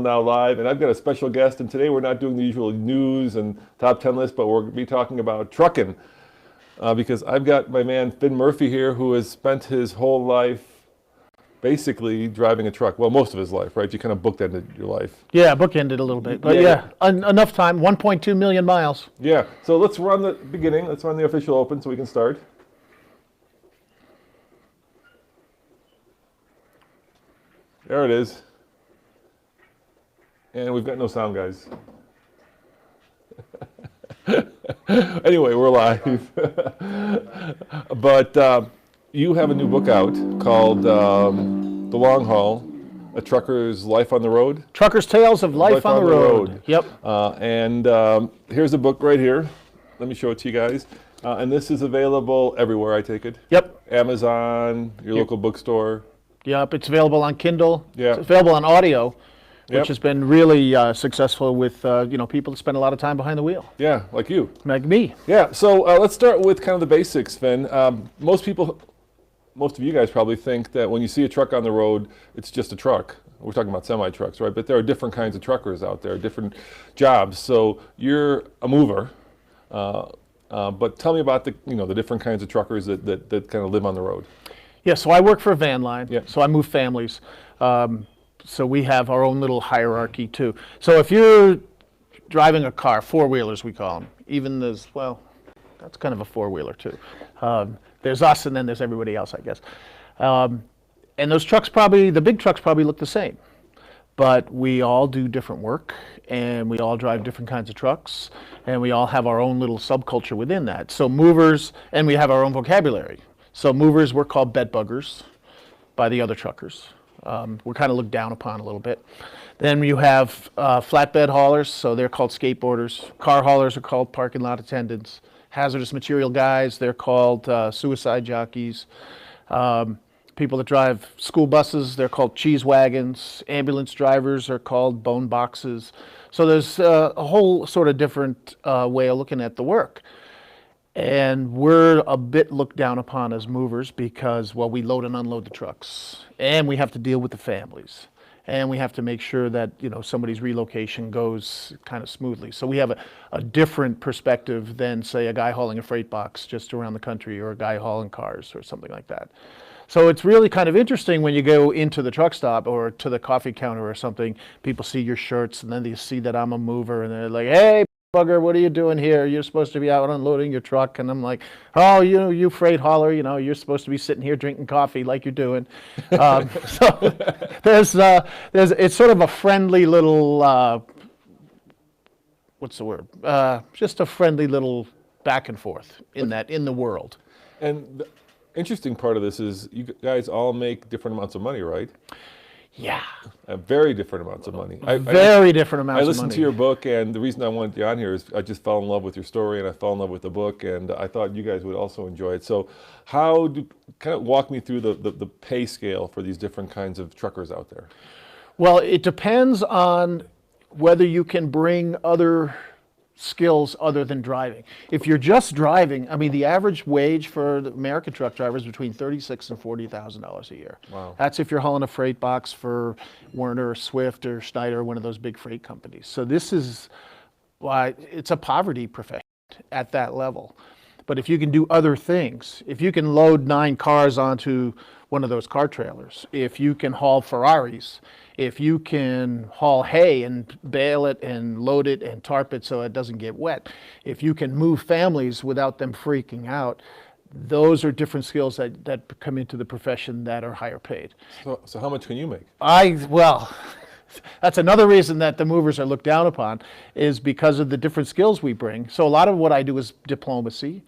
Now live, and I've got a special guest, and today we're not doing the usual news and top 10 list, but we're going to be talking about trucking, because I've got my man Finn Murphy here, who has spent his whole life basically driving a truck. Well, most of his life, right? You kind of bookended your life. Yeah, bookended a little bit, but enough time, 1.2 million miles. Yeah, so let's run the beginning. Let's run the official open so we can start. There it is. And we've got no sound, guys. Anyway, we're live. But you have a new book out called The Long Haul, A Trucker's Life on the Road. Trucker's Tales of Life on the Road. Yep. And here's a book right here. Let me show it to you guys. And this is available everywhere, I take it. Yep. Amazon, your local bookstore. Yep, it's available on Kindle. Yeah. It's available on audio, which Yep. has been really successful with people that spend a lot of time behind the wheel, Yeah, like you. like me. Yeah, so let's start with kind of the basics, Finn. Most of you guys probably think that when you see a truck on the road, it's just a truck. We're talking about semi-trucks, right? But there are different kinds of truckers out there, different jobs. So you're a mover, but tell me about the different kinds of truckers that kind of live on the road. Yeah, so I work for a van line, Yep. so I move families. So we have our own little hierarchy too. So if you're driving a car, four-wheelers we call them, even that's kind of a four-wheeler too. There's us and then there's everybody else, I guess. And those trucks the big trucks probably look the same, but we all do different work and we all drive different kinds of trucks and we all have our own little subculture within that. So movers, and we have our own vocabulary. So movers, we're called bed buggers by the other truckers. We're kind of looked down upon a little bit. Then you have flatbed haulers, so they're called skateboarders. Car haulers are called parking lot attendants. Hazardous material guys, they're called suicide jockeys. People that drive school buses, they're called cheese wagons. Ambulance drivers are called bone boxes. So there's a whole sort of different way of looking at the work. And we're a bit looked down upon as movers because, well, we load and unload the trucks, and we have to deal with the families, and we have to make sure that somebody's relocation goes kind of smoothly. So we have a different perspective than, say, a guy hauling a freight box just around the country, or a guy hauling cars or something like that. So it's really kind of interesting when you go into the truck stop or to the coffee counter or something. People see your shirts, and then they see that I'm a mover, and they're like, "Hey, bugger, what are you doing here? You're supposed to be out unloading your truck." And I'm like, "Oh, you freight hauler, you're supposed to be sitting here drinking coffee like you're doing." So it's sort of a friendly little, what's the word? Just a friendly little back and forth in the world. And the interesting part of this is you guys all make different amounts of money, right? Yeah. Very different amounts of money. Very different amounts of money. I listened to your book, and the reason I wanted you on here is I just fell in love with your story, and I fell in love with the book, and I thought you guys would also enjoy it. So kind of walk me through the pay scale for these different kinds of truckers out there. Well, it depends on whether you can bring other skills other than driving. If you're just driving, the average wage for the American truck drivers is between $36,000 and $40,000 a year. Wow. That's if you're hauling a freight box for Werner or Swift or Schneider, one of those big freight companies. So this is why it's a poverty profession at that level. But if you can do other things, if you can load 9 cars onto one of those car trailers, if you can haul Ferraris, if you can haul hay and bale it and load it and tarp it so it doesn't get wet, if you can move families without them freaking out, those are different skills that come into the profession that are higher paid. So how much can you make? Well, that's another reason that the movers are looked down upon, is because of the different skills we bring. So a lot of what I do is diplomacy.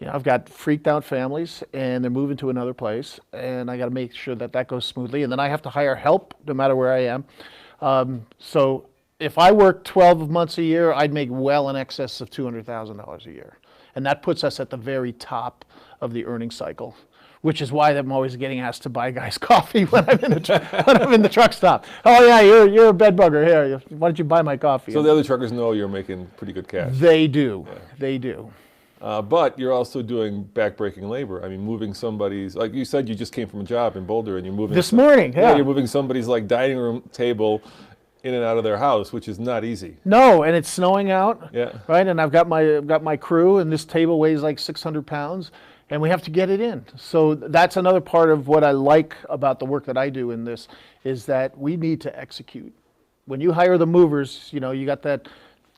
I've got freaked out families and they're moving to another place, and I got to make sure that goes smoothly. And then I have to hire help no matter where I am. So if I work 12 months a year, I'd make well in excess of $200,000 a year. And that puts us at the very top of the earning cycle, which is why I'm always getting asked to buy guys coffee when I'm in the truck stop. "Oh yeah, you're a bed bugger here. Why don't you buy my coffee?" So the other truckers know you're making pretty good cash. They do. Yeah. They do. But you're also doing backbreaking labor. Moving somebody's, like you said, you just came from a job in Boulder, and you're moving this morning. Yeah, you're moving somebody's like dining room table in and out of their house, which is not easy. No, and it's snowing out, Yeah. right? And I've got my crew, and this table weighs like 600 pounds, and we have to get it in. So that's another part of what I like about the work that I do in this, is that we need to execute. When you hire the movers, you got that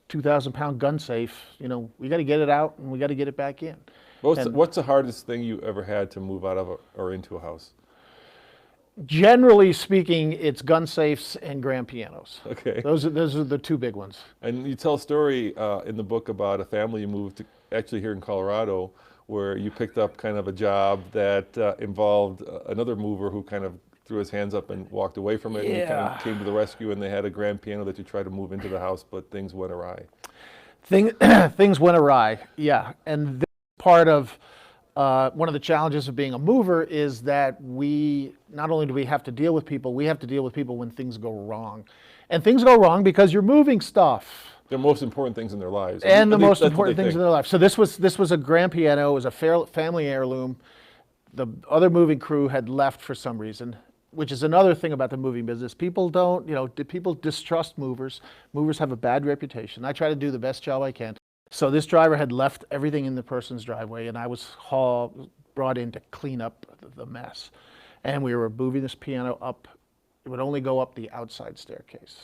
2,000-pound gun safe. We got to get it out, and we got to get it back in. What's the hardest thing you ever had to move out of or into a house? Generally speaking, it's gun safes and grand pianos. Okay. Those are the two big ones. And you tell a story in the book about a family you moved to, actually here in Colorado, where you picked up kind of a job that involved another mover who kind of threw his hands up and walked away from it, and you kind of came to the rescue, and they had a grand piano that you tried to move into the house, but things went awry. Things went awry, yeah. And this part of one of the challenges of being a mover is that not only do we have to deal with people, we have to deal with people when things go wrong. And things go wrong because you're moving stuff. The most important things in their lives. And the most important things in their life. So this was a grand piano. It was a family heirloom. The other moving crew had left for some reason, which is another thing about the moving business. People people distrust movers. Movers have a bad reputation. I try to do the best job I can. So this driver had left everything in the person's driveway, and I was brought in to clean up the mess. And we were moving this piano up. It would only go up the outside staircase.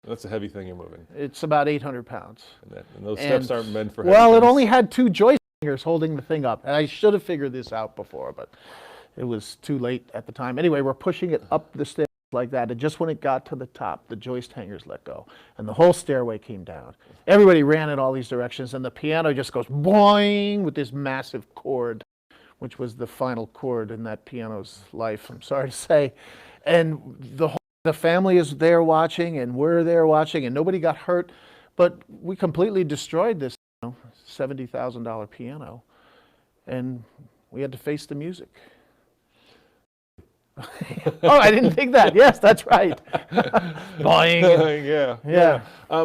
That's a heavy thing you're moving. It's about 800 pounds. And those steps aren't meant for heavy Well, it things. only had 2 joist hangers holding the thing up. And I should have figured this out before, but it was too late at the time. Anyway, we're pushing it up the stairs like that. And just when it got to the top, the joist hangers let go. And the whole stairway came down. Everybody ran in all these directions. And the piano just goes boing with this massive chord, which was the final chord in that piano's life, I'm sorry to say. And the family is there watching, and we're there watching, and nobody got hurt. But we completely destroyed this $70,000 piano. And we had to face the music. Oh, I didn't think that. Yes, that's right. Boing. Yeah.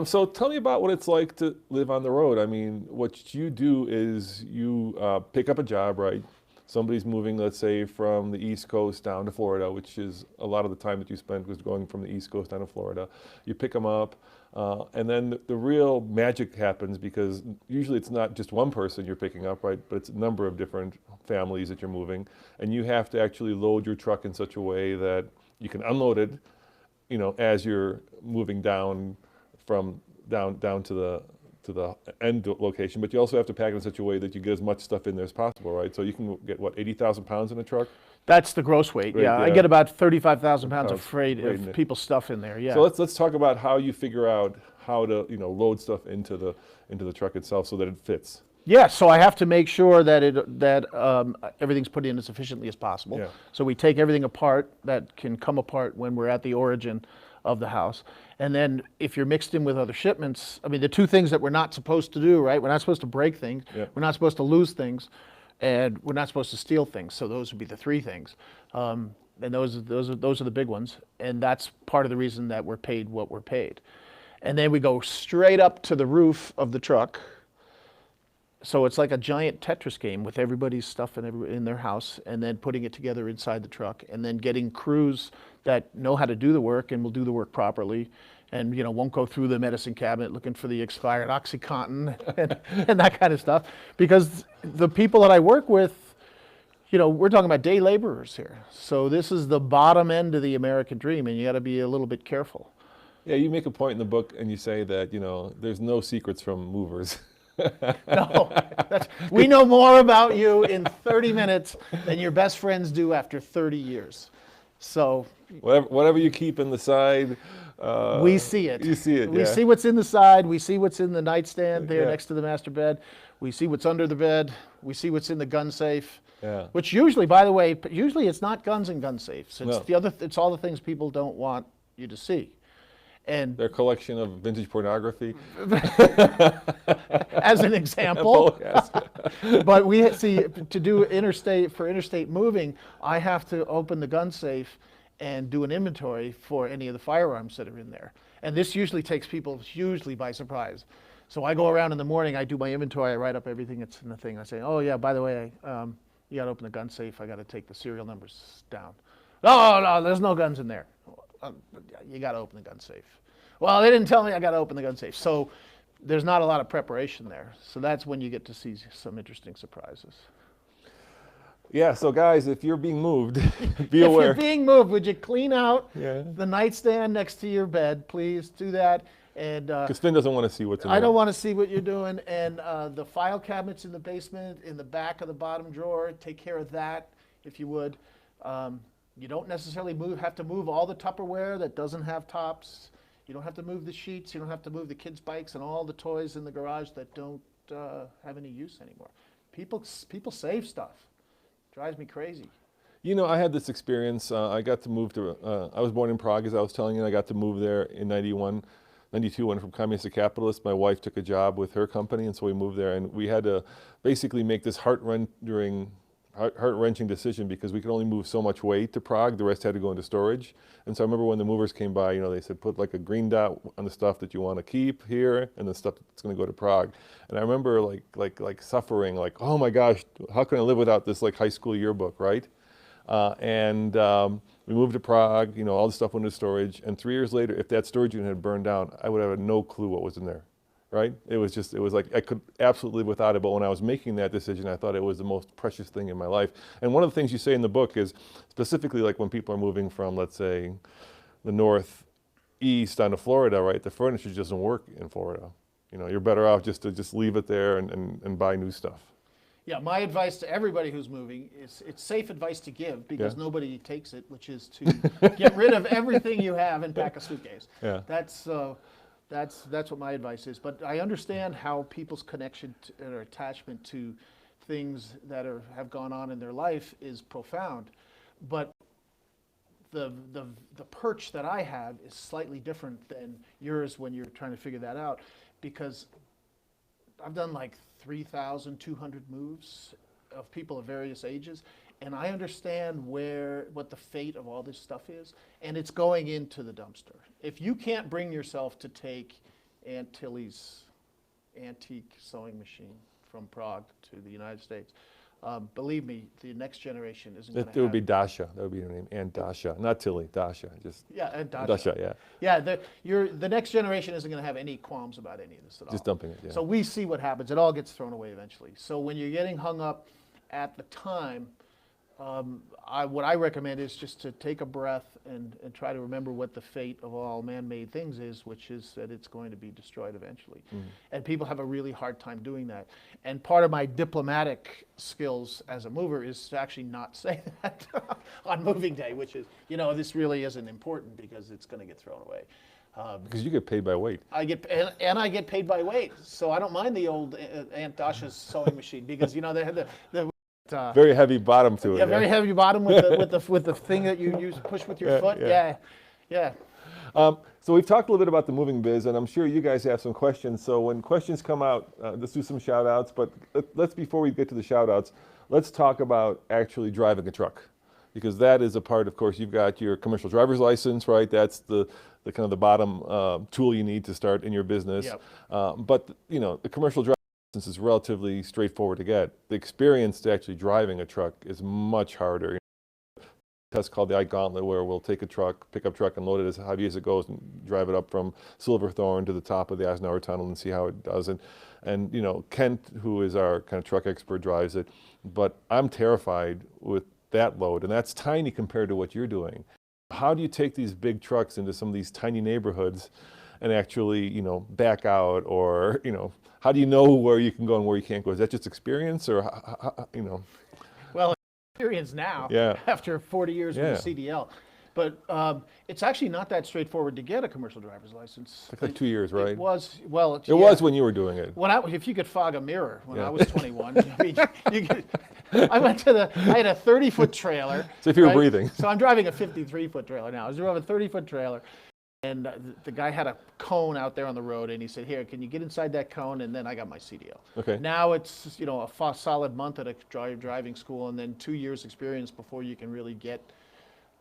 So tell me about what it's like to live on the road. I mean, what you do is you pick up a job, right? Somebody's moving, let's say, from the East Coast down to Florida, which is a lot of the time that you spent was going from the East Coast down to Florida. You pick them up, and then the real magic happens, because usually it's not just one person you're picking up, right? But it's a number of different families that you're moving, and you have to actually load your truck in such a way that you can unload it, as you're moving down from down to the end location, but you also have to pack it in such a way that you get as much stuff in there as possible, right? So you can get, 80,000 pounds in a truck? That's the gross weight, yeah. I get about 35,000 pounds of freight of people's stuff in there, yeah. So let's talk about how you figure out how to, load stuff into the truck itself so that it fits. Yeah, so I have to make sure that everything's put in as efficiently as possible. Yeah. So we take everything apart that can come apart when we're at the origin of the house. And then if you're mixed in with other shipments, I mean, the 2 things that we're not supposed to do, right? We're not supposed to break things, we're not supposed to lose things, and we're not supposed to steal things. So those would be the 3 things. And those are the big ones. And that's part of the reason that we're paid what we're paid. And then we go straight up to the roof of the truck. So it's like a giant Tetris game with everybody's stuff in their house, and then putting it together inside the truck, and then getting crews that know how to do the work and will do the work properly, and won't go through the medicine cabinet looking for the expired OxyContin and that kind of stuff. Because the people that I work with, we're talking about day laborers here. So this is the bottom end of the American dream, and you got to be a little bit careful. Yeah, you make a point in the book, and you say that there's no secrets from movers. No, we know more about you in 30 minutes than your best friends do after 30 years. So whatever you keep in the side, we see it. You see it. We see what's in the side. We see what's in the nightstand there next to the master bed. We see what's under the bed. We see what's in the gun safe. Yeah. Which usually, by the way, it's not guns and gun safes. It's No. It's all the things people don't want you to see. And their collection of vintage pornography, as an example. Yes. But we see, to do interstate moving, I have to open the gun safe and do an inventory for any of the firearms that are in there. And this usually takes people hugely by surprise. So I go around in the morning, I do my inventory, I write up everything that's in the thing. I say, oh yeah, by the way, you gotta open the gun safe, I gotta take the serial numbers down. No, there's no guns in there. You gotta open the gun safe. Well, they didn't tell me I got to open the gun safe. So there's not a lot of preparation there. So that's when you get to see some interesting surprises. Yeah, so guys, if you're being moved, be If aware. you're being moved, would you clean out Yeah. the nightstand next to your bed? Please do that. And Because Finn doesn't want to see what's in there. I don't want to see what you're doing. And the file cabinets in the basement, in the back of the bottom drawer, take care of that if you would. You don't necessarily have to move all the Tupperware that doesn't have tops. You don't have to move the sheets. You don't have to move the kids' bikes and all the toys in the garage that don't have any use anymore. People save stuff. Drives me crazy. You know, I had this experience. I got to move to, I was born in Prague, as I was telling you. I got to move there in 91, 92, when from communist to capitalist. My wife took a job with her company, and so we moved there. And we had to basically make this heart-wrenching decision because we could only move so much weight to Prague. The rest had to go into storage. And so I remember when the movers came by, you know, they said, put like a green dot on the stuff that you want to keep here and the stuff that's going to go to Prague. And I remember like suffering, like, oh my gosh, how can I live without this like high school yearbook, right? We moved to Prague, you know, all the stuff went into storage. And 3 years later, if that storage unit had burned down, I would have had no clue what was in there. Right? It was like I could absolutely live without it, but when I was making that decision, I thought it was the most precious thing in my life. And one of the things you say in the book is specifically like when people are moving from, let's say, the northeast down to Florida, right? The furniture just doesn't work in Florida. You know, you're better off just to leave it there and buy new stuff. Yeah, my advice to everybody who's moving is it's safe advice to give because Yeah. nobody takes it, which is to get rid of everything you have and pack a suitcase. Yeah. That's what my advice is. But I understand how people's connection or attachment to things that have gone on in their life is profound. But the perch that I have is slightly different than yours when you're trying to figure that out, because I've done like 3,200 moves of people of various ages, and I understand what the fate of all this stuff is, and it's going into the dumpster. If you can't bring yourself to take Aunt Tilly's antique sewing machine from Prague to the United States, believe me, the next generation isn't going to have. It would be Dasha. That would be her name, Aunt Dasha, not Tilly. Dasha, just. Yeah, and Dasha, yeah. Yeah, the next generation isn't going to have any qualms about any of this at all. Just dumping it. Yeah. So we see what happens. It all gets thrown away eventually. So when you're getting hung up at the time, what I recommend is just to take a breath and try to remember what the fate of all man-made things is, which is that it's going to be destroyed eventually. Mm-hmm. And people have a really hard time doing that. And part of my diplomatic skills as a mover is to actually not say that on moving day, which is, you know, this really isn't important because it's going to get thrown away. Because you get paid by weight. I get paid by weight, so I don't mind the old Aunt Dasha's sewing machine because, you know, they had the very heavy bottom to it. Yeah, very heavy bottom with the thing that you use push with your foot. Yeah. So we've talked a little bit about the moving biz, and I'm sure you guys have some questions. So when questions come out, let's do some shout outs. But let's, before we get to the shout outs, let's talk about actually driving a truck. Because that is a part, of course, you've got your commercial driver's license, right? That's the kind of the bottom tool you need to start in your business. Yep. But, you know, the commercial driver's license is relatively straightforward to get. The experience to actually driving a truck is much harder. You know, a test called the iGauntlet, where we'll take a pickup truck and load it as heavy as it goes and drive it up from Silverthorne to the top of the Eisenhower Tunnel and see how it does. And you know, Kent, who is our kind of truck expert, drives it. But I'm terrified with that load, and that's tiny compared to what you're doing. How do you take these big trucks into some of these tiny neighborhoods and actually, you know, back out, or, you know, how do you know where you can go and where you can't go? Is that just experience, or, you know? Well, experience now, after 40 years with the CDL. But it's actually not that straightforward to get a commercial driver's license. It's like 2 years, right? It was, well, it was when you were doing it. If you could fog a mirror when I was 21, I mean, I had a 30-foot trailer. So if you were breathing. So I'm driving a 53-foot trailer now. I was driving a 30-foot trailer, and the guy had a cone out there on the road, and he said, "Here, can you get inside that cone?" And then I got my CDL. Okay. Now it's, you know, a solid month at a driving school, and then 2 years experience before you can really get,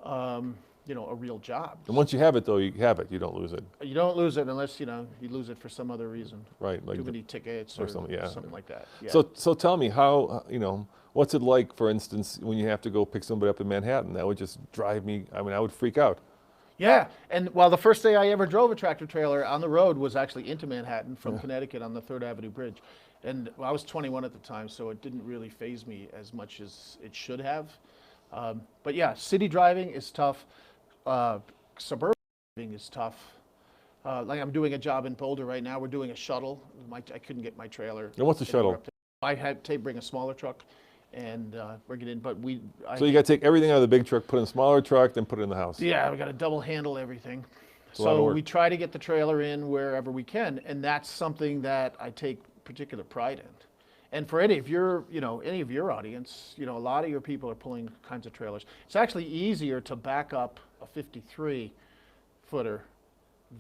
you know, a real job. And once you have it, though, you have it. You don't lose it. You don't lose it unless, you know, you lose it for some other reason. Right. Like too many tickets or something like that. Yeah. So tell me, how, you know, what's it like, for instance, when you have to go pick somebody up in Manhattan? That would just drive me, I mean, I would freak out. Yeah, and well, the first day I ever drove a tractor trailer on the road was actually into Manhattan from Connecticut on the 3rd Avenue Bridge. And well, I was 21 at the time, so it didn't really faze me as much as it should have. But yeah, city driving is tough. Suburban driving is tough. Like I'm doing a job in Boulder right now. We're doing a shuttle. I couldn't get my trailer. And what's a shuttle? I had to bring a smaller truck and bring it in, but So you got to take everything out of the big truck, put it in a smaller truck, then put it in the house. yeah, we got to double handle everything. a lot of So work. we try to get the trailer in wherever we can, and that's something that I take particular pride in. And for any of your audience, a lot of your people are pulling kinds of trailers. It's actually easier to back up a 53 footer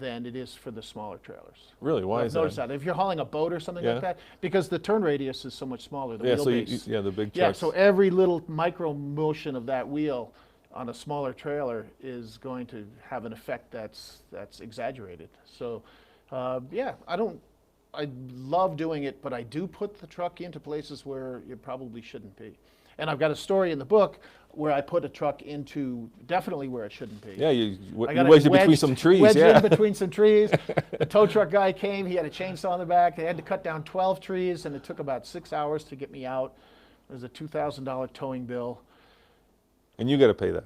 than it is for the smaller trailers. Really? Why is that? Notice that if you're hauling a boat or something Yeah. like that, because the turn radius is so much smaller, the Yeah, so wheelbase. the big Yeah, trucks. so every little micro motion of that wheel on a smaller trailer is going to have an effect that's exaggerated. So, I love doing it, but I do put the truck into places where it probably shouldn't be. And I've got a story in the book where I put a truck into definitely where it shouldn't be. Yeah, you I got wedged it it between some trees. wedged Yeah. in between some trees. The tow truck guy came. He had a chainsaw in the back. They had to cut down 12 trees, and it took about 6 hours to get me out. It was a $2,000 towing bill. And you got to pay that.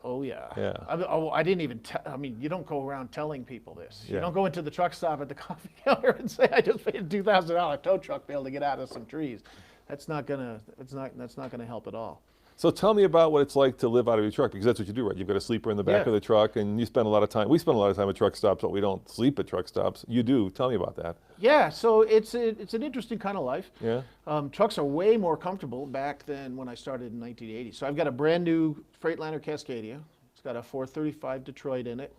Oh yeah. Yeah. I didn't even. You don't go around telling people this. Yeah. You don't go into the truck stop at the coffee counter and say, "I just paid a $2,000 tow truck bill to get out of some trees." That's not gonna. That's not gonna help at all. So tell me about what it's like to live out of your truck, because that's what you do, right? You've got a sleeper in the back Yeah. of the truck, and you spend a lot of time. We spend a lot of time at truck stops, but we don't sleep at truck stops. You do. Tell me about that. Yeah. So it's an interesting kind of life. Yeah. Trucks are way more comfortable back than when I started in 1980. So I've got a brand new Freightliner Cascadia. It's got a 435 Detroit in it.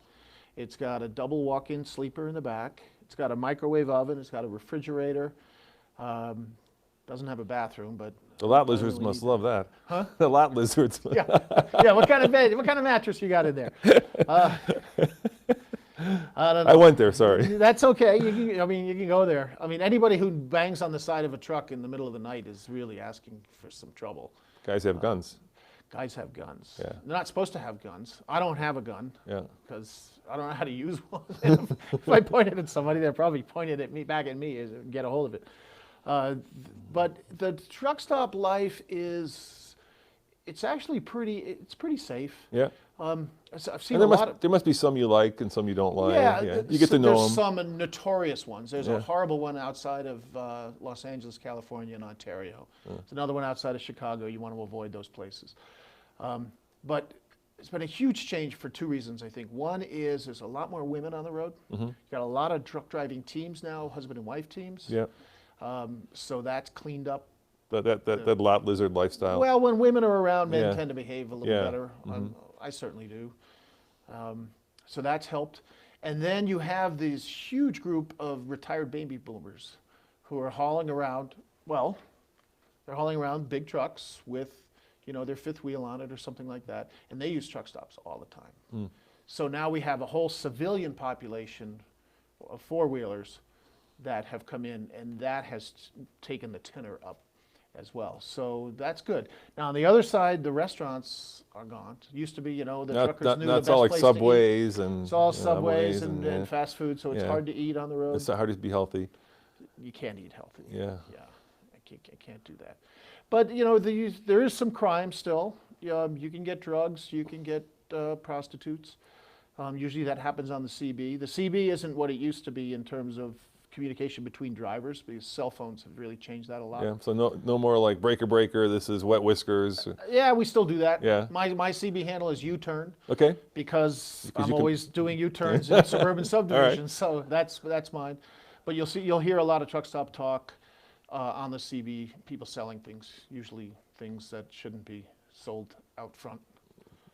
It's got a double walk-in sleeper in the back. It's got a microwave oven. It's got a refrigerator. Doesn't have a bathroom, but The lot lizards must love that. Huh? The lot lizards. yeah. Yeah. What kind of bed? What kind of mattress you got in there? I don't know. I went there, sorry. That's okay. You can go there. Anybody who bangs on the side of a truck in the middle of the night is really asking for some trouble. Guys have guns. Guys have guns. Yeah. They're not supposed to have guns. I don't have a gun. Yeah. Because I don't know how to use one. If I pointed at somebody, they're probably pointed at me, back at me, and get a hold of it. But the truck stop life it's actually pretty safe. Yeah. I've seen And there must be some you like and some you don't like. Yeah, You get to know there's them. some notorious ones. There's Yeah. a horrible one outside of Los Angeles, California, and Ontario. There's another one outside of Chicago. You want to avoid those places. But it's been a huge change for two reasons, I think. One is there's a lot more women on the road. You've got a lot of truck driving teams now, husband and wife teams. Yeah. So that's cleaned up. That lot lizard lifestyle. Well, when women are around, men Yeah. tend to behave a little Yeah. better. I certainly do. So that's helped. And then you have this huge group of retired baby boomers who are hauling around, they're hauling around big trucks with, their fifth wheel on it or something like that, and they use truck stops all the time. So now we have a whole civilian population of four-wheelers that have come in, and that has taken the tenor up as well. So that's good. Now on the other side, the restaurants are gone. It used to be, the truckers knew the It's best all like place to eat. Subways and It's all Subways and yeah. fast food, so it's Yeah. hard to eat on the road. It's hard to be healthy. You can't eat healthy. Yeah. Yeah, I can't do that. But there is some crime still. You can get drugs. You can get prostitutes. Usually that happens on the CB. The CB isn't what it used to be in terms of communication between drivers, because cell phones have really changed that a lot. Yeah. So no more like breaker. This is wet whiskers. Yeah, we still do that. Yeah. My CB handle is U-turn Okay. because I'm you can- always doing U-turns in suburban subdivisions. So that's mine. But you'll hear a lot of truck stop talk on the CB. People selling things, usually things that shouldn't be sold out front.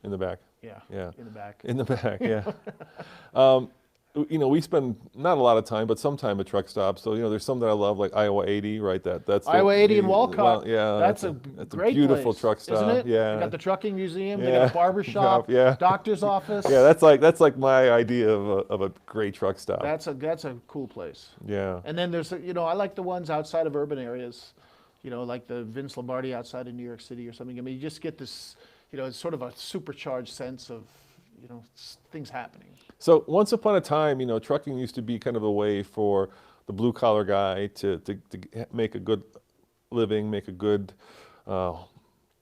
In the back. Yeah. Yeah. In the back. In the back. Yeah. We spend not a lot of time, but some time at truck stops. So there's some that I love, like Iowa 80, right? That's Iowa 80 in well, Walcott. yeah. That's a great beautiful place, truck stop. isn't it? Yeah. They got the trucking museum. They Yeah. got a barber shop. Yeah. Doctor's office. Yeah, that's like my idea of a great truck stop. That's a cool place. Yeah. And then there's I like the ones outside of urban areas, like the Vince Lombardi outside of New York City or something. You just get this, it's sort of a supercharged sense of, you know, things happening. So once upon a time, you know, trucking used to be kind of a way for the blue collar guy to make a good living, make a good uh,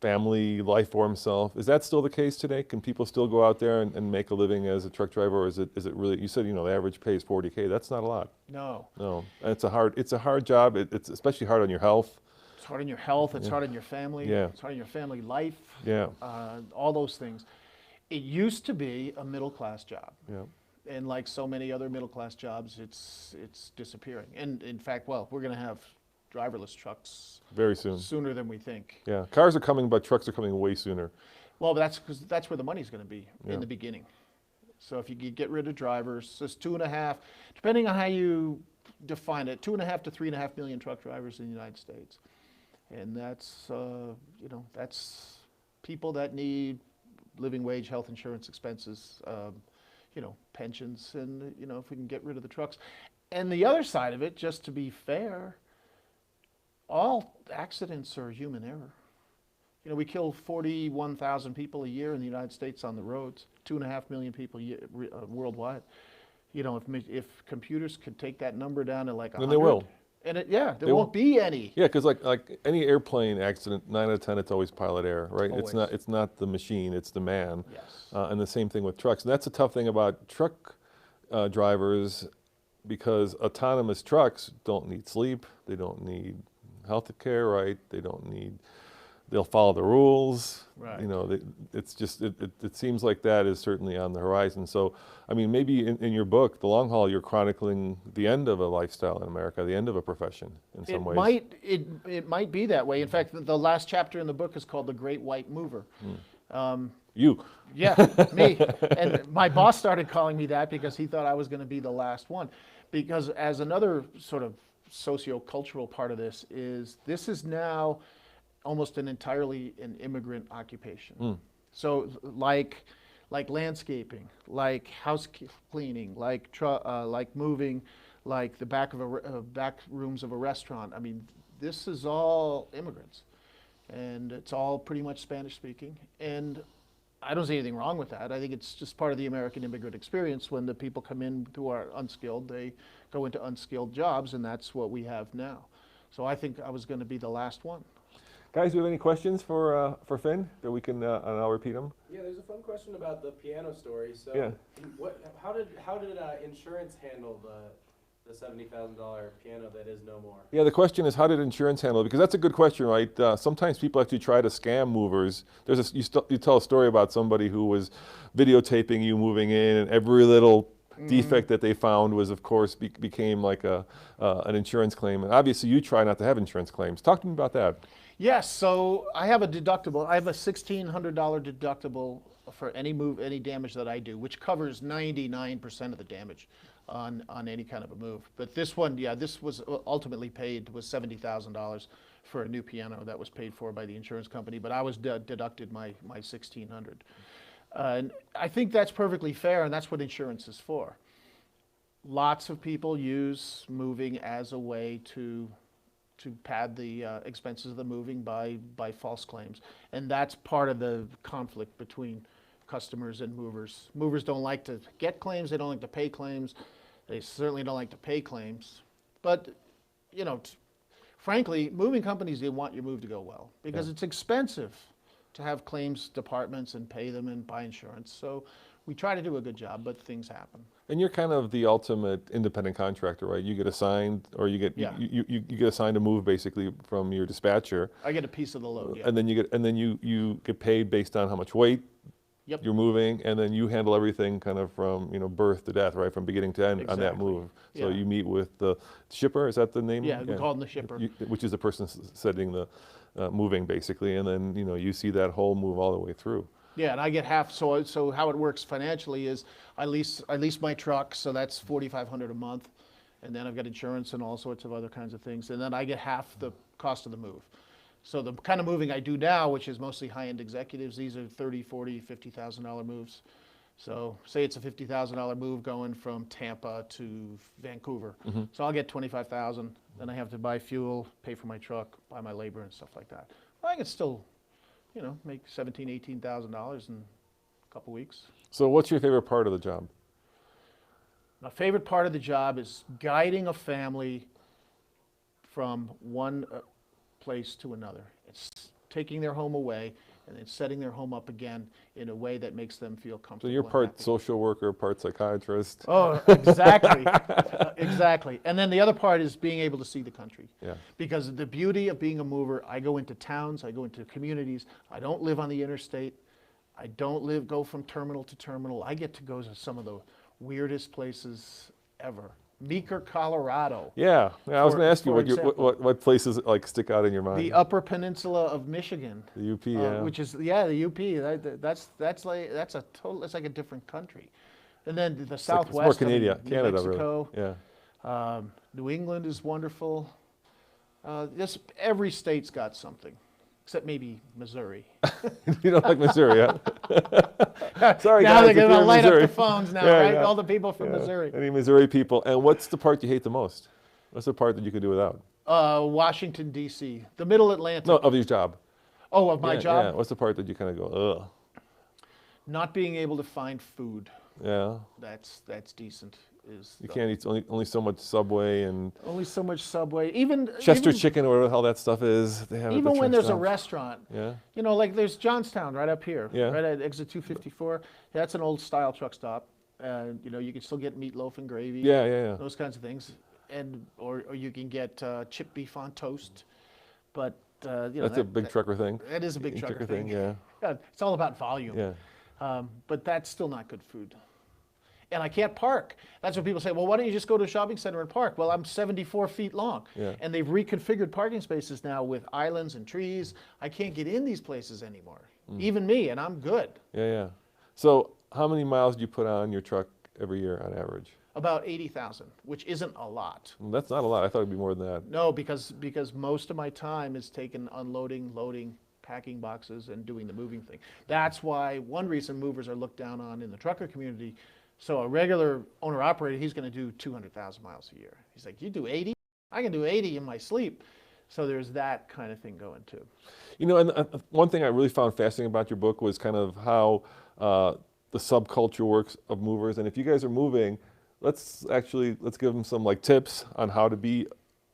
family life for himself. Is that still the case today? Can people still go out there and make a living as a truck driver, or is it really? You said, you know, the average pay is 40K. That's not a lot. No. No, and it's a hard job. It's especially hard on your health. It's hard on your health, it's Yeah. hard on your family, Yeah. it's hard on your family life, Yeah, all those things. It used to be a middle class job. yeah. And like so many other middle class jobs, it's disappearing. And in fact, well, we're going to have driverless trucks Very soon. sooner than we think. Yeah, cars are coming, but trucks are coming way sooner. Well, that's because that's where the money's going to be Yeah. in the beginning. So if you could get rid of drivers, it's 2.5, depending on how you define it, 2.5 to 3.5 million truck drivers in the United States. And that's, you know, that's people that need living wage, health insurance expenses, you know, pensions, and, you know, if we can get rid of the trucks. And the other side of it, just to be fair, all accidents are human error. You know, we kill 41,000 people a year in the United States on the roads, 2.5 million people worldwide. You know, if computers could take that number down to like 100. Then they will. And there They won't be any. Yeah, because like any airplane accident, 9 out of 10, it's always pilot error, right? Always. It's not the machine, it's the man. Yes. And the same thing with trucks. And that's a tough thing about truck drivers, because autonomous trucks don't need sleep, they don't need health care, right? They'll follow the rules. Right. You know, it's just, it seems like that is certainly on the horizon. So, I mean, maybe in your book, The Long Haul, you're chronicling the end of a lifestyle in America, the end of a profession in some ways. It might be that way. In fact, the last chapter in the book is called The Great White Mover. You. Yeah, me. And my boss started calling me that because he thought I was going to be the last one. Because as another sort of socio-cultural part of this is now almost entirely an immigrant occupation. So like landscaping, like house cleaning, like moving, like the back rooms of a restaurant. I mean, this is all immigrants, and it's all pretty much Spanish speaking. And I don't see anything wrong with that. I think it's just part of the American immigrant experience. When the people come in who are unskilled, they go into unskilled jobs, and that's what we have now. So I think I was going to be the last one. Guys, do you have any questions for Finn that we can, and I'll repeat them? Yeah, there's a fun question about the piano story. So, Yeah. How did insurance handle the $70,000 piano that is no more? Yeah, the question is, how did insurance handle it? Because that's a good question, right? Sometimes people actually try to scam movers. You tell a story about somebody who was videotaping you moving in, and every little defect that they found was, of course, became like an insurance claim. And obviously, you try not to have insurance claims. Talk to me about that. Yes, so I have a deductible. I have a $1,600 deductible for any damage that I do, which covers 99% of the damage on any kind of a move. But this one, yeah, this was ultimately paid, was $70,000 for a new piano that was paid for by the insurance company, but I was deducted my $1,600. And I think that's perfectly fair, and that's what insurance is for. Lots of people use moving as a way to pad the expenses of the moving by false claims. And that's part of the conflict between customers and movers. Movers don't like to get claims, they don't like to pay claims, they certainly don't like to pay claims. But, you know, frankly, moving companies, they want your move to go well, because it's expensive to have claims departments and pay them and buy insurance. So we try to do a good job, but things happen. And you're kind of the ultimate independent contractor, right? You get assigned, or you get you get assigned a move basically from your dispatcher. I get a piece of the load, yeah. And then you get paid based on how much weight you're moving, and then you handle everything kind of from, you know, birth to death, right, from beginning to end on that move. So you meet with the shipper, is that the name? Yeah, we call them the shipper. Which is the person setting the moving basically, and then, you know, you see that whole move all the way through. Yeah, and I get half. So how it works financially is I lease my truck, so that's $4,500 a month, and then I've got insurance and all sorts of other kinds of things, and then I get half the cost of the move. So the kind of moving I do now, which is mostly high-end executives, these are $30,000, $40,000, $50,000 moves. So say it's a $50,000 move going from Tampa to Vancouver. So I'll get $25,000. Then I have to buy fuel, pay for my truck, buy my labor and stuff like that. Well, I can still, you know, make $17,000, $18,000 in a couple weeks. So what's your favorite part of the job? My favorite part of the job is guiding a family from one place to another. It's taking their home away and then setting their home up again in a way that makes them feel So comfortable. you're and part happy. social worker, part psychiatrist. Oh, exactly. Exactly. And then the other part is being able to see the country. Yeah. Because the beauty of being a mover, I go into towns, I go into communities. I don't live on the interstate. I don't go from terminal to terminal. I get to go to some of the weirdest places ever. Meeker, Colorado. Yeah. I was For- going to ask you for example. what places like stick out in your mind. The Upper Peninsula of Michigan. The UP, yeah. Which is, yeah, the UP. That's like a different country. And then the It's more Southwest. Canada, New Canada, Mexico. really. Yeah. New England is wonderful. Just every state's got something, except maybe Missouri. You don't like Missouri, huh? Sorry, Now guys, they're if going you're to in light Missouri. up the phones now, Yeah, right? yeah. All the people from Yeah. Missouri. Any Missouri people. And what's the part you hate the most? What's the part that you could do without? Washington, D.C., the Middle Atlantic. No, of your job. Oh, of my Yeah, job? Yeah. What's the part that you kind of go, ugh? Not being able to find food. Yeah. That's decent. You can't eat only so much Subway and Only so much Subway. Even Chester chicken or whatever the hell that stuff is. They have it at Even the when truck there's a stop. restaurant. Yeah. You know, like there's Johnstown right up here, Yeah. right at exit 254. That's an old style truck stop. You know, you can still get meatloaf and gravy. Yeah, yeah, yeah. Those kinds of things, and or you can get chipped beef on toast. But you know, That's a big trucker thing. That is a big trucker thing. Yeah. Yeah, it's all about volume. Yeah. But that's still not good food. And I can't park. That's what people say. Well, why don't you just go to a shopping center and park? Well, I'm 74 feet long, Yeah. and they've reconfigured parking spaces now with islands and trees. I can't get in these places anymore. Even me, and I'm good. Yeah, yeah. So how many miles do you put on your truck every year on average? About 80,000, which isn't a lot. Well, that's not a lot. I thought it'd be more than that. No, because most of my time is taken unloading, loading, packing boxes, and doing the moving thing. That's why one reason movers are looked down on in the trucker community. So a regular owner-operator, he's going to do 200,000 miles a year. He's like, you do 80? I can do 80 in my sleep. So there's that kind of thing going too. You know, and one thing I really found fascinating about your book was kind of how the subculture works of movers. And if you guys are moving, let's give them some like tips on how to be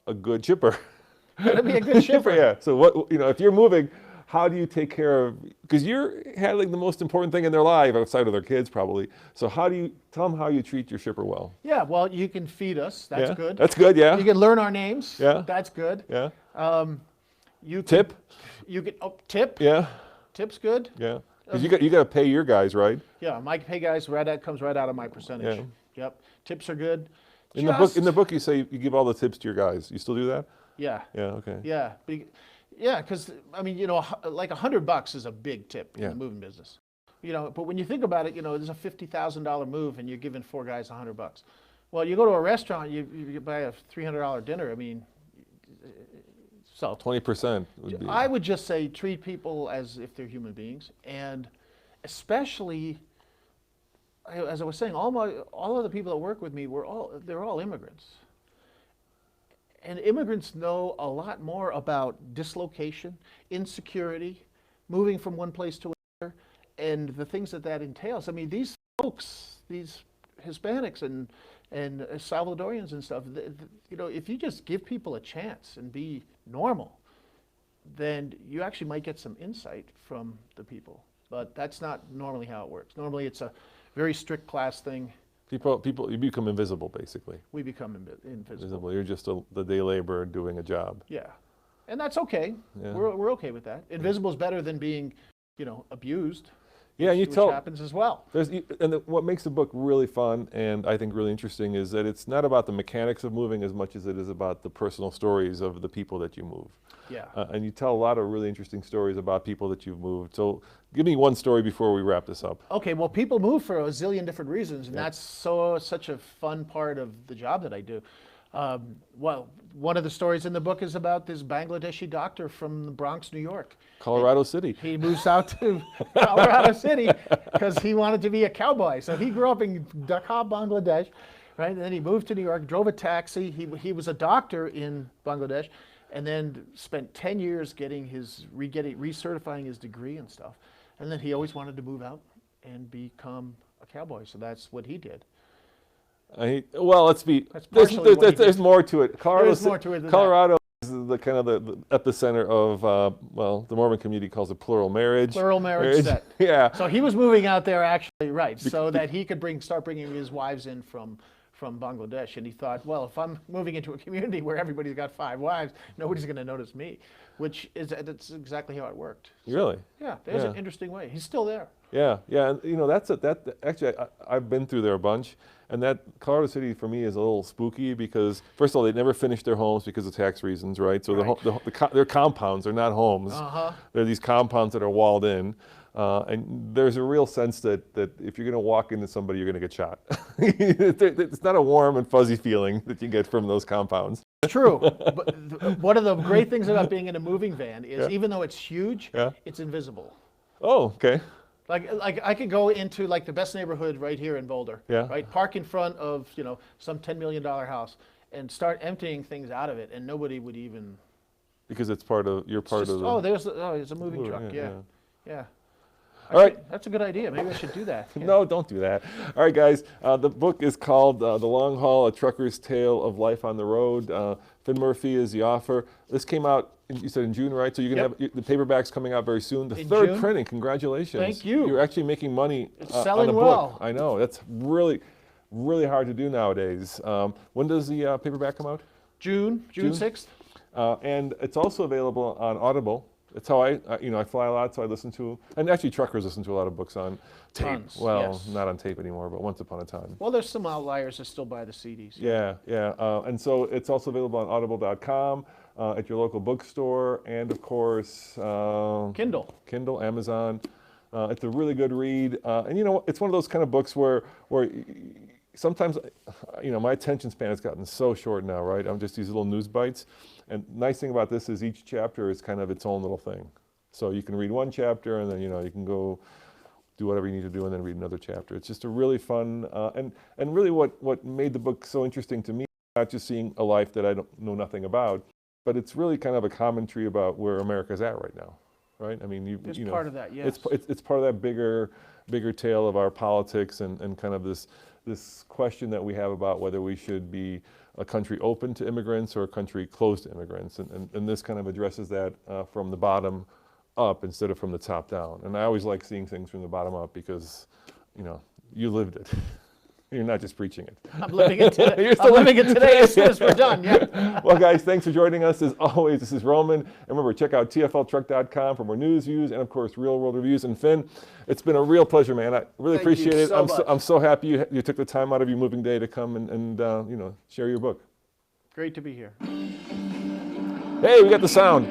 a good shipper. How to be a good shipper. Yeah. So what, you know, if you're moving, how do you take care of, because you're handling the most important thing in their life outside of their kids probably. So how do you tell them how you treat your shipper well? Yeah, well, you can feed us. That's Yeah? good. That's good, yeah. You can learn our names. Yeah. That's good. Yeah. You can, Tip? You can tip. Yeah. Tip's good. Yeah. Because you got to pay your guys, right? Yeah, my pay guys comes right out of my percentage. Yeah. Yep. Tips are good. In the book you say you give all the tips to your guys. You still do that? Yeah. Yeah, okay. Yeah. Yeah, because I mean, you know, like $100 is a big tip in Yeah. the moving business. You know, but when you think about it, you know, there's a $50,000 move and you're giving 4 guys $100. Well, you go to a restaurant, you buy a $300 dinner. I mean, so 20% would be. I would just say treat people as if they're human beings, and especially, as I was saying, all of the people that work with me they're all immigrants. And immigrants know a lot more about dislocation, insecurity, moving from one place to another, and the things that entails. I mean, these folks, these Hispanics and Salvadorians and stuff, you know, if you just give people a chance and be normal, then you actually might get some insight from the people. But that's not normally how it works. Normally it's a very strict class thing. People, you become invisible, basically. We become invisible. Invisible. You're just the day laborer doing a job. Yeah, and that's okay. Yeah. We're okay with that. Invisible is better than being, you know, abused. Yeah, and which happens as well. What makes the book really fun and I think really interesting is that it's not about the mechanics of moving as much as it is about the personal stories of the people that you move. Yeah. And you tell a lot of really interesting stories about people that you've moved. So give me one story before we wrap this up. Okay, well, people move for a zillion different reasons, and Yeah. that's such a fun part of the job that I do. Well, one of the stories in the book is about this Bangladeshi doctor from the Bronx, New York. Colorado City. He moves out to Colorado City because he wanted to be a cowboy. So he grew up in Dhaka, Bangladesh, right? And then he moved to New York, drove a taxi. He was a doctor in Bangladesh, and then spent 10 years recertifying his degree and stuff. And then he always wanted to move out and become a cowboy, so that's what he did. Well, let's be. That's partially what he did. There's more to it. There's more to it than that. Colorado is the kind of the epicenter of well, the Mormon community calls it plural marriage. Plural marriage set. Yeah. So he was moving out there actually, right, so that he could start bringing his wives in from Bangladesh, and he thought, well, if I'm moving into a community where everybody's got 5 wives, nobody's going to notice me, that's exactly how it worked. Really? Yeah, there's an interesting way. He's still there. Yeah, and you know actually I've been through there a bunch, and that Colorado City for me is a little spooky because first of all they never finish their homes because of tax reasons, right? So they're compounds, they're not homes. They're these compounds that are walled in. And there's a real sense that if you're going to walk into somebody, you're going to get shot. It's not a warm and fuzzy feeling that you get from those compounds. True. But one of the great things about being in a moving van is even though it's huge, it's invisible. Oh, okay. Like I could go into like the best neighborhood right here in Boulder, right? Park in front of, some $10 million house and start emptying things out of it, and nobody would even. Because it's part of, you're part of the. There's a moving truck, yeah. All right. That's a good idea. Maybe I should do that. Yeah. No, don't do that. All right, guys. The book is called The Long Haul, A Trucker's Tale of Life on the Road. Finn Murphy is the author. This came out, you said in June, right? So you're going to have the paperback's coming out very soon. The third June. printing. Congratulations. Thank you. You're actually making money selling on a well. book. I know. That's really, really hard to do nowadays. When does the paperback come out? June 6th. And it's also available on Audible. It's how I fly a lot, so I listen to, and actually truckers listen to a lot of books on tape. Tons, well, yes. not on tape anymore, but once upon a time. Well, there's some outliers that still buy the CDs. Yeah. And so it's also available on audible.com, at your local bookstore, and of course, Kindle, Amazon. It's a really good read. And it's one of those kind of books where sometimes, my attention span has gotten so short now, right? I'm just these little news bites. And nice thing about this is each chapter is kind of its own little thing. So you can read one chapter and then, you can go do whatever you need to do and then read another chapter. It's just a really fun, and really what made the book so interesting to me, not just seeing a life that I don't know nothing about, but it's really kind of a commentary about where America's at right now, right? I mean, it's part of that, yes. It's part of that bigger tale of our politics and kind of this question that we have about whether we should be a country open to immigrants or a country closed to immigrants. And this kind of addresses that from the bottom up instead of from the top down. And I always like seeing things from the bottom up because, you lived it. You're not just preaching it. I'm living it today. I'm living it today as soon as we're done, yeah. Well, guys, thanks for joining us. As always, this is Roman. And remember, check out TFLtruck.com for more news, views, and of course, real-world reviews. And Finn, it's been a real pleasure, man. I really appreciate it. I'm so happy you took the time out of your moving day to come and share your book. Great to be here. Hey, we got the sound.